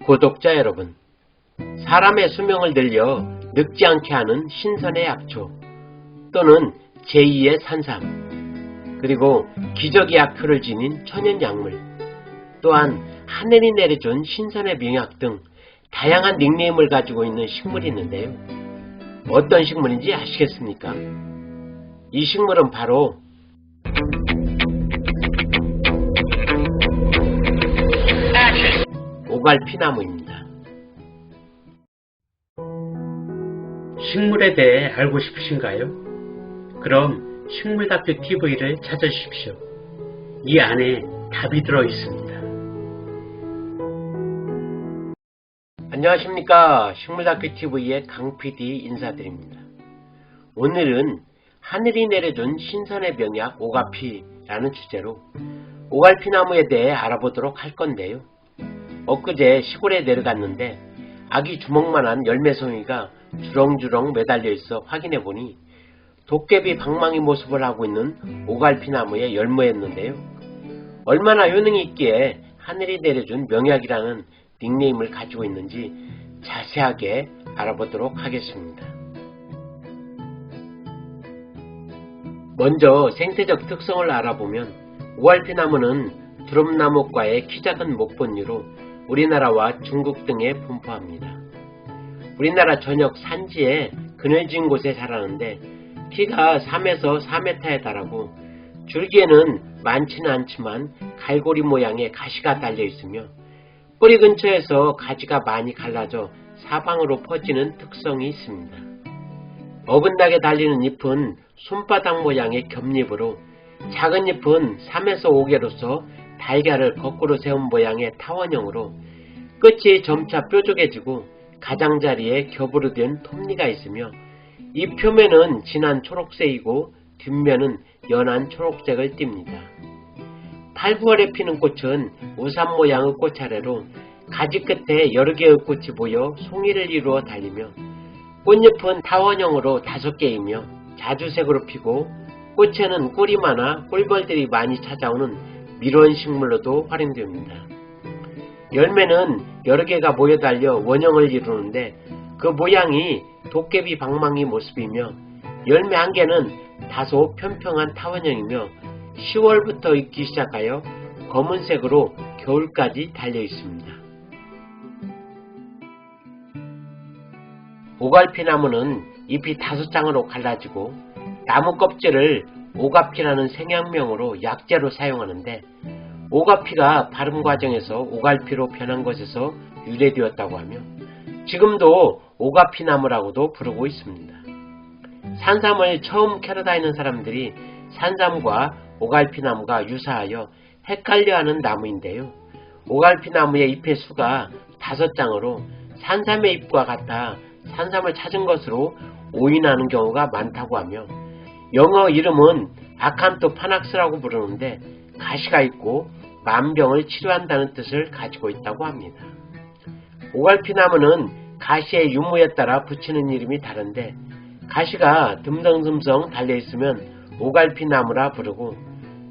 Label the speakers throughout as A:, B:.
A: 구독자 여러분, 사람의 수명을 늘려 늙지 않게 하는 신선의 약초 또는 제2의 산삼, 그리고 기적의 약효를 지닌 천연약물, 또한 하늘이 내려준 신선의 명약 등 다양한 닉네임을 가지고 있는 식물이 있는데요. 어떤 식물인지 아시겠습니까? 이 식물은 바로 오갈피나무입니다. 식물에 대해 알고 싶으신가요? 그럼 식물다큐 TV를 찾아주십시오. 이 안에 답이 들어 있습니다. 안녕하십니까, 식물다큐 TV의 강PD 인사드립니다. 오늘은 하늘이 내려준 신선의 명약 오가피라는 주제로 오갈피나무에 대해 알아보도록 할 건데요. 엊그제 시골에 내려갔는데 아기 주먹만한 열매송이가 주렁주렁 매달려 있어 확인해보니 도깨비 방망이 모습을 하고 있는 오갈피나무의 열매였는데요. 얼마나 효능이 있기에 하늘이 내려준 명약이라는 닉네임을 가지고 있는지 자세하게 알아보도록 하겠습니다. 먼저 생태적 특성을 알아보면 오갈피나무는 두릅나무과의 키 작은 목본류로 우리나라와 중국 등에 분포합니다. 우리나라 전역 산지에 그늘진 곳에 자라는데 키가 3에서 4m에 달하고 줄기에는 많지는 않지만 갈고리 모양의 가시가 달려 있으며 뿌리 근처에서 가지가 많이 갈라져 사방으로 퍼지는 특성이 있습니다. 어긋나게 달리는 잎은 손바닥 모양의 겹잎으로 작은 잎은 3에서 5개로서 달걀을 거꾸로 세운 모양의 타원형으로 끝이 점차 뾰족해지고 가장자리에 겹으로 된 톱니가 있으며 잎 표면은 진한 초록색이고 뒷면은 연한 초록색을 띱니다. 8, 9월에 피는 꽃은 우산 모양의 꽃차례로 가지 끝에 여러 개의 꽃이 모여 송이를 이루어 달리며 꽃잎은 타원형으로 5개이며 자주색으로 피고 꽃에는 꿀이 많아 꿀벌들이 많이 찾아오는 밀원식물로도 활용됩니다. 열매는 여러 개가 모여 달려 원형을 이루는데 그 모양이 도깨비 방망이 모습이며 열매 한 개는 다소 평평한 타원형이며 10월부터 익기 시작하여 검은색으로 겨울까지 달려 있습니다. 오갈피나무는 잎이 5장으로 갈라지고 나무 껍질을 오가피라는 생약명으로 약재로 사용하는데 오가피가 발음 과정에서 오갈피로 변한 것에서 유래되었다고 하며 지금도 오가피나무라고도 부르고 있습니다. 산삼을 처음 캐러 다니는 사람들이 산삼과 오갈피나무가 유사하여 헷갈려하는 나무인데요. 오갈피나무의 잎의 수가 5장으로 산삼의 잎과 같아 산삼을 찾은 것으로 오인하는 경우가 많다고 하며 영어 이름은 아칸토 파낙스라고 부르는데 가시가 있고 만병을 치료한다는 뜻을 가지고 있다고 합니다. 오갈피나무는 가시의 유무에 따라 붙이는 이름이 다른데 가시가 듬성듬성 달려있으면 오갈피나무라 부르고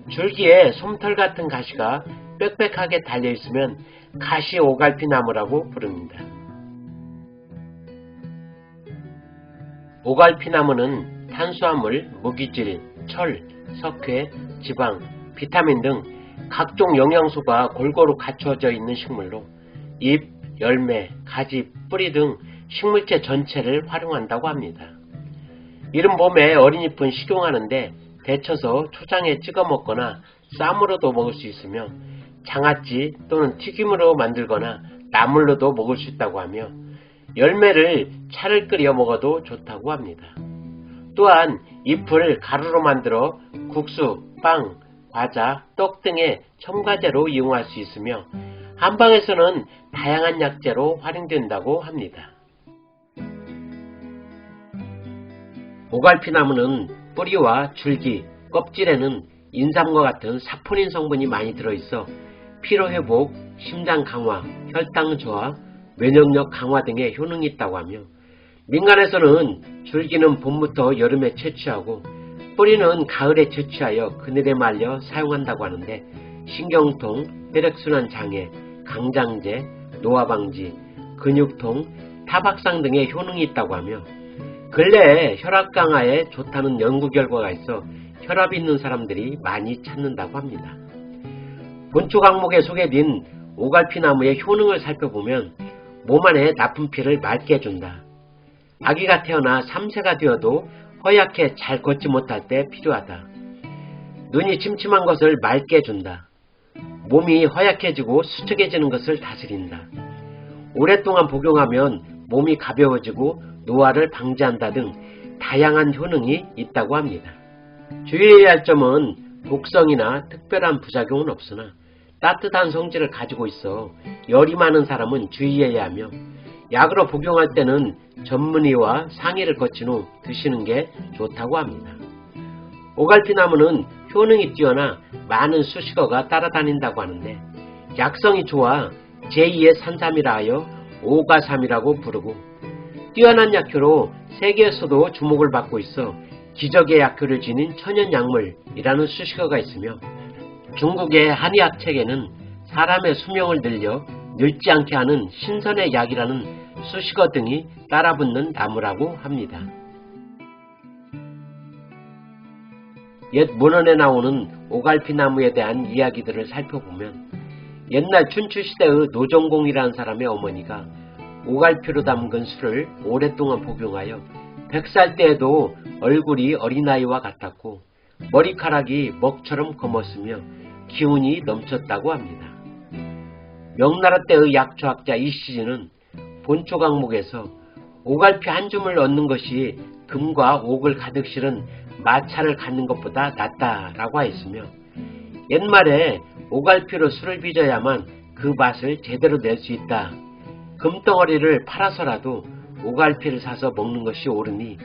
A: 줄기에 솜털 같은 가시가 빽빽하게 달려있으면 가시 오갈피나무라고 부릅니다. 오갈피나무는 탄수화물, 무기질, 철, 석회, 지방, 비타민 등 각종 영양소가 골고루 갖춰져 있는 식물로 잎, 열매, 가지, 뿌리 등 식물체 전체를 활용한다고 합니다. 이른 봄에 어린 잎은 식용하는데 데쳐서 초장에 찍어 먹거나 쌈으로도 먹을 수 있으며 장아찌 또는 튀김으로 만들거나 나물로도 먹을 수 있다고 하며 열매를 차를 끓여 먹어도 좋다고 합니다. 또한 잎을 가루로 만들어 국수, 빵, 과자, 떡 등의 첨가제로 이용할 수 있으며 한방에서는 다양한 약재로 활용된다고 합니다. 오갈피나무는 뿌리와 줄기, 껍질에는 인삼과 같은 사포닌 성분이 많이 들어있어 피로회복, 심장 강화, 혈당 저하, 면역력 강화 등의 효능이 있다고 하며 민간에서는 줄기는 봄부터 여름에 채취하고 뿌리는 가을에 채취하여 그늘에 말려 사용한다고 하는데 신경통, 혈액순환 장애, 강장제, 노화 방지, 근육통, 타박상 등의 효능이 있다고 하며 근래에 혈압 강화에 좋다는 연구 결과가 있어 혈압이 있는 사람들이 많이 찾는다고 합니다. 본초 강목에 소개된 오갈피나무의 효능을 살펴보면 몸 안에 나쁜 피를 맑게 해준다. 아기가 태어나 3세가 되어도 허약해 잘 걷지 못할 때 필요하다. 눈이 침침한 것을 맑게 해준다. 몸이 허약해지고 수척해지는 것을 다스린다. 오랫동안 복용하면 몸이 가벼워지고 노화를 방지한다 등 다양한 효능이 있다고 합니다. 주의해야 할 점은 독성이나 특별한 부작용은 없으나 따뜻한 성질을 가지고 있어 열이 많은 사람은 주의해야 하며 약으로 복용할 때는 전문의와 상의를 거친 후 드시는 게 좋다고 합니다. 오갈피나무는 효능이 뛰어나 많은 수식어가 따라다닌다고 하는데 약성이 좋아 제2의 산삼이라 하여 오가삼이라고 부르고 뛰어난 약효로 세계에서도 주목을 받고 있어 기적의 약효를 지닌 천연약물이라는 수식어가 있으며 중국의 한의학 책에는 사람의 수명을 늘려 늙지 않게 하는 신선의 약이라는 수식어 등이 따라붙는 나무라고 합니다. 옛 문헌에 나오는 오갈피나무에 대한 이야기들을 살펴보면 옛날 춘추시대의 노정공이라는 사람의 어머니가 오갈피로 담근 술을 오랫동안 복용하여 100살 때에도 얼굴이 어린아이와 같았고 머리카락이 먹처럼 검었으며 기운이 넘쳤다고 합니다. 명나라 때의 약초학자 이시진은 본초 강목에서 오갈피 한 줌을 얻는 것이 금과 옥을 가득 실은 마차를 갖는 것보다 낫다라고 하였으며 옛말에 오갈피로 술을 빚어야만 그 맛을 제대로 낼 수 있다. 금덩어리를 팔아서라도 오갈피를 사서 먹는 것이 옳으니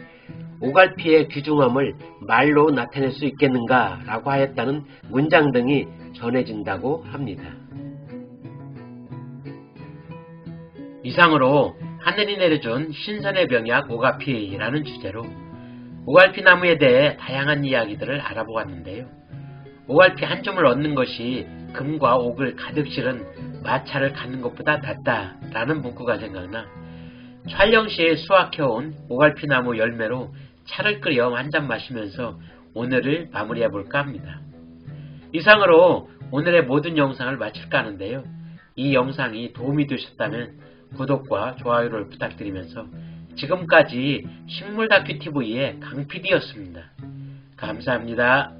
A: 오갈피의 귀중함을 말로 나타낼 수 있겠는가 라고 하였다는 문장 등이 전해진다고 합니다. 이상으로 하늘이 내려준 신선의 병약 오갈피라는 주제로 오갈피 나무에 대해 다양한 이야기들을 알아보았는데요. 오갈피 한 줌을 얻는 것이 금과 옥을 가득 실은 마차를 갖는 것보다 낫다라는 문구가 생각나 촬영 시에 수확해온 오갈피 나무 열매로 차를 끓여 한 잔 마시면서 오늘을 마무리해볼까 합니다. 이상으로 오늘의 모든 영상을 마칠까 하는데요. 이 영상이 도움이 되셨다면 구독과 좋아요를 부탁드리면서 지금까지 식물다큐TV의 강PD였습니다. 감사합니다.